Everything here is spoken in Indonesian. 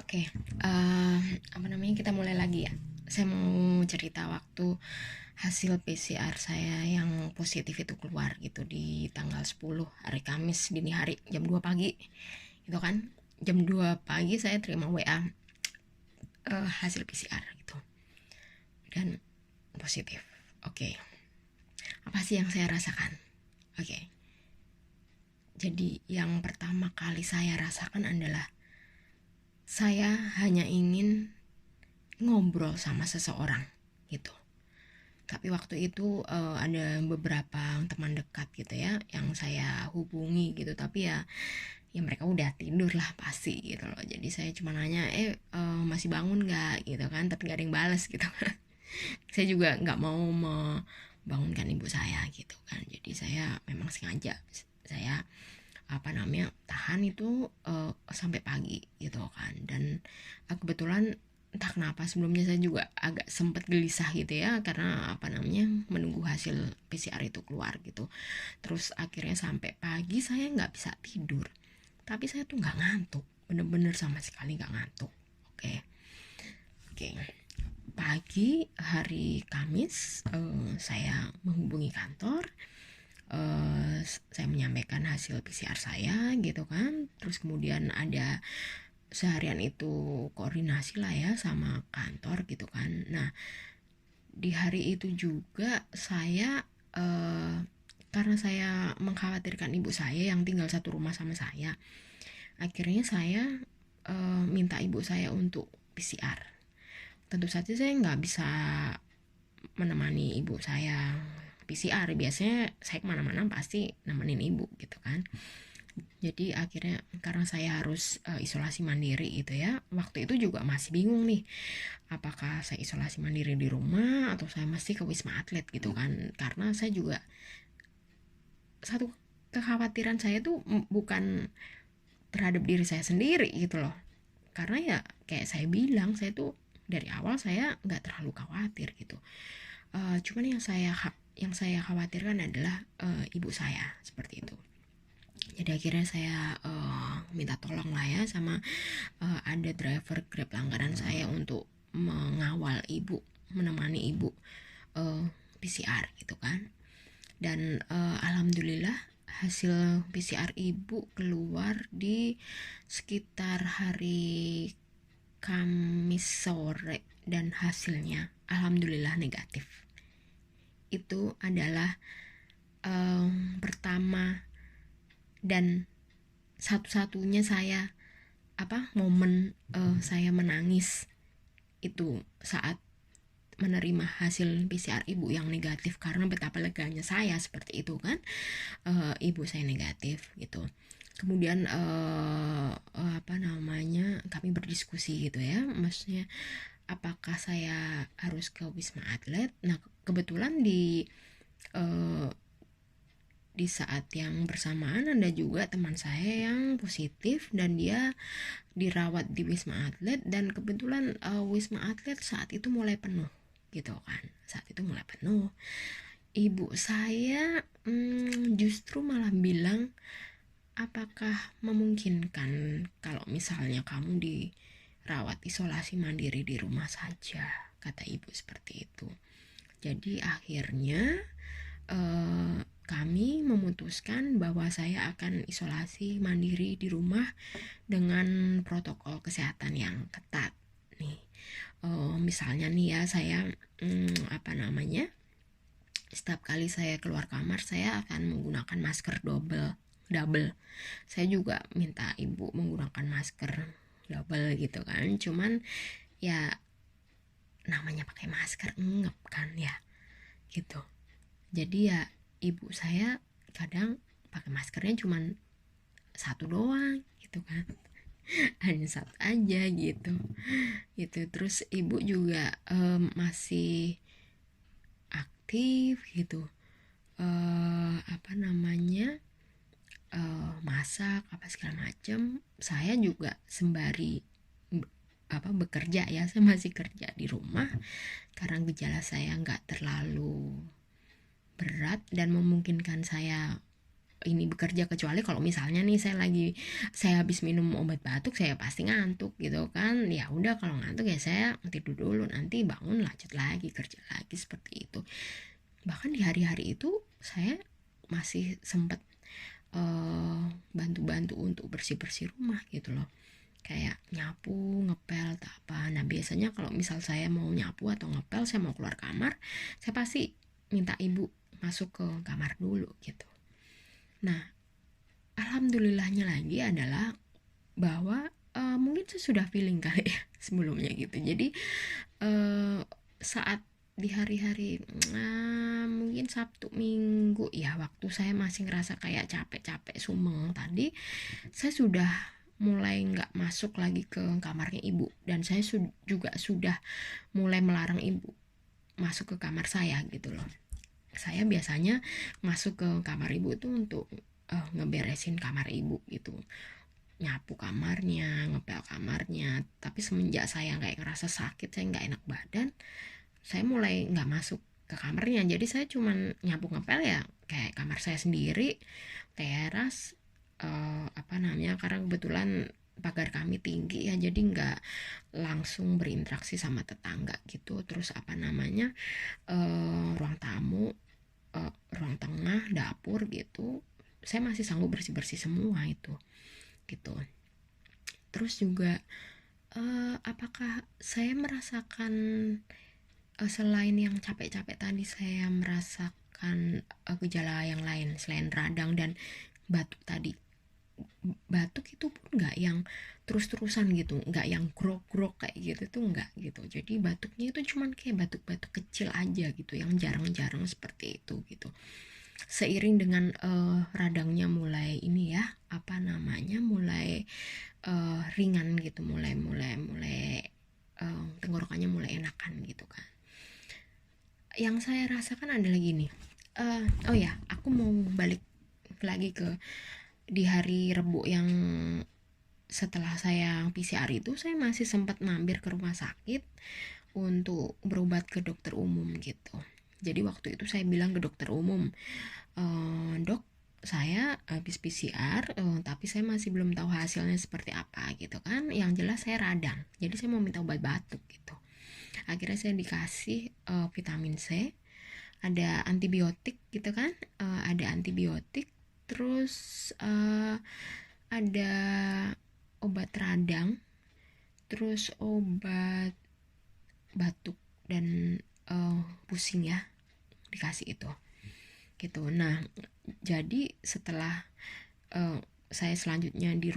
Oke, eee, kita mulai lagi ya. Saya mau cerita waktu hasil PCR saya yang positif itu keluar gitu di tanggal 10 hari Kamis dini hari jam 2 pagi. Gitu kan. Jam 2 pagi saya terima WA hasil PCR gitu. Dan positif. Oke. Apa sih yang saya rasakan? Oke. Jadi yang pertama kali saya rasakan adalah saya hanya ingin ngobrol sama seseorang gitu. Tapi waktu itu ada beberapa teman dekat gitu ya yang saya hubungi gitu, tapi ya mereka udah tidur lah pasti gitu loh. Jadi saya cuma nanya masih bangun nggak gitu kan, tapi nggak ada yang balas gitu. Saya juga nggak mau membangunkan ibu saya gitu kan. Jadi saya memang sengaja saya tahan itu sampai pagi gitu kan. Dan kebetulan entah kenapa sebelumnya saya juga agak sempet gelisah gitu ya, karena menunggu hasil PCR itu keluar gitu. Terus akhirnya sampai pagi saya nggak bisa tidur, tapi saya tuh nggak ngantuk, bener-bener sama sekali nggak ngantuk. Oke. Pagi hari Kamis saya menghubungi kantor, saya menyampaikan hasil PCR saya gitu kan. Terus kemudian ada seharian itu koordinasi lah ya sama kantor gitu kan. Nah di hari itu juga saya karena saya mengkhawatirkan ibu saya yang tinggal satu rumah sama saya, akhirnya saya minta ibu saya untuk PCR. Tentu saja saya nggak bisa menemani ibu saya PCR, biasanya saya kemana-mana pasti nemenin ibu gitu kan. Jadi akhirnya karena saya harus isolasi mandiri gitu ya, waktu itu juga masih bingung nih, apakah saya isolasi mandiri di rumah atau saya mesti ke Wisma Atlet gitu kan. Karena saya juga, satu kekhawatiran saya tuh bukan terhadap diri saya sendiri gitu loh, karena ya kayak saya bilang, saya tuh dari awal saya nggak terlalu khawatir gitu. Cuman yang saya khawatirkan adalah ibu saya seperti itu. Jadi akhirnya saya minta tolong lah ya sama ada driver Grab langganan saya untuk mengawal ibu, menemani ibu PCR gitu kan. Dan alhamdulillah hasil PCR ibu keluar di sekitar hari Kamis sore dan hasilnya alhamdulillah negatif. Itu adalah pertama dan satu-satunya saya momen saya menangis itu saat menerima hasil PCR ibu yang negatif, karena betapa leganya saya seperti itu kan. Ibu saya negatif gitu. Kemudian kami berdiskusi gitu ya, maksudnya apakah saya harus ke Wisma Atlet. Nah kebetulan di saat yang bersamaan ada juga teman saya yang positif dan dia dirawat di Wisma Atlet, dan kebetulan Wisma Atlet saat itu mulai penuh gitu kan. Saat itu mulai penuh. Ibu saya justru malah bilang, apakah memungkinkan kalau misalnya kamu dirawat isolasi mandiri di rumah saja, kata ibu seperti itu. Jadi akhirnya kami memutuskan bahwa saya akan isolasi mandiri di rumah dengan protokol kesehatan yang ketat nih. Misalnya nih ya, saya setiap kali saya keluar kamar saya akan menggunakan masker double. Saya juga minta ibu menggunakan masker double gitu kan. Cuman ya namanya pakai masker ngep kan ya gitu. Jadi ya ibu saya kadang pakai maskernya cuman satu doang gitu kan. Hanya satu aja gitu. Terus ibu juga masih aktif gitu, masak apa segala macam. Saya juga sembari bekerja ya, saya masih kerja di rumah karena gejala saya nggak terlalu berat dan memungkinkan saya ini bekerja, kecuali kalau misalnya nih saya habis minum obat batuk, saya pasti ngantuk gitu kan. Ya udah, kalau ngantuk ya saya tidur dulu, nanti bangun lanjut lagi kerja lagi, seperti itu. Bahkan di hari-hari itu saya masih sempat bantu-bantu untuk bersih-bersih rumah gitu loh, kayak nyapu, ngepel, tak apa. Nah biasanya kalau misal saya mau nyapu atau ngepel, saya mau keluar kamar, saya pasti minta ibu masuk ke kamar dulu gitu. Nah alhamdulillahnya lagi adalah bahwa mungkin saya sudah feeling kali ya sebelumnya gitu. Jadi saat di hari-hari mungkin Sabtu Minggu ya, waktu saya masih ngerasa kayak capek-capek sumeng tadi, saya sudah mulai nggak masuk lagi ke kamarnya ibu, dan saya juga sudah mulai melarang ibu masuk ke kamar saya gitu loh. Saya biasanya masuk ke kamar ibu itu untuk ngeberesin kamar ibu gitu, nyapu kamarnya, ngepel kamarnya. Tapi semenjak saya kayak ngerasa sakit, saya nggak enak badan, saya mulai nggak masuk ke kamarnya. Jadi saya cuman nyapu ngepel ya kayak kamar saya sendiri, teras, karena kebetulan pagar kami tinggi ya, jadi nggak langsung berinteraksi sama tetangga gitu. Terus ruang tamu, ruang tengah, dapur gitu, saya masih sanggup bersih-bersih semua itu gitu. Terus juga apakah saya merasakan selain yang capek-capek tadi, saya merasakan gejala yang lain selain radang dan batuk tadi. Batuk itu pun nggak yang terus-terusan gitu, nggak yang grok-grok kayak gitu tuh nggak gitu. Jadi batuknya itu cuman kayak batuk-batuk kecil aja gitu, yang jarang-jarang seperti itu gitu. Seiring dengan radangnya mulai ini ya, mulai ringan gitu, mulai tenggorokannya mulai enakan gitu kan. Yang saya rasakan adalah gini, oh ya, aku mau balik lagi ke di hari Rebo yang setelah saya PCR itu, saya masih sempat mampir ke rumah sakit untuk berobat ke dokter umum gitu. Jadi waktu itu saya bilang ke dokter umum, dok, saya habis PCR, tapi saya masih belum tahu hasilnya seperti apa gitu kan. Yang jelas saya radang, jadi saya mau minta obat batuk gitu. Akhirnya saya dikasih vitamin C, ada antibiotik gitu kan, ada antibiotik, terus ada obat radang, terus obat batuk dan pusing ya, dikasih itu gitu. Nah jadi setelah saya selanjutnya di rumah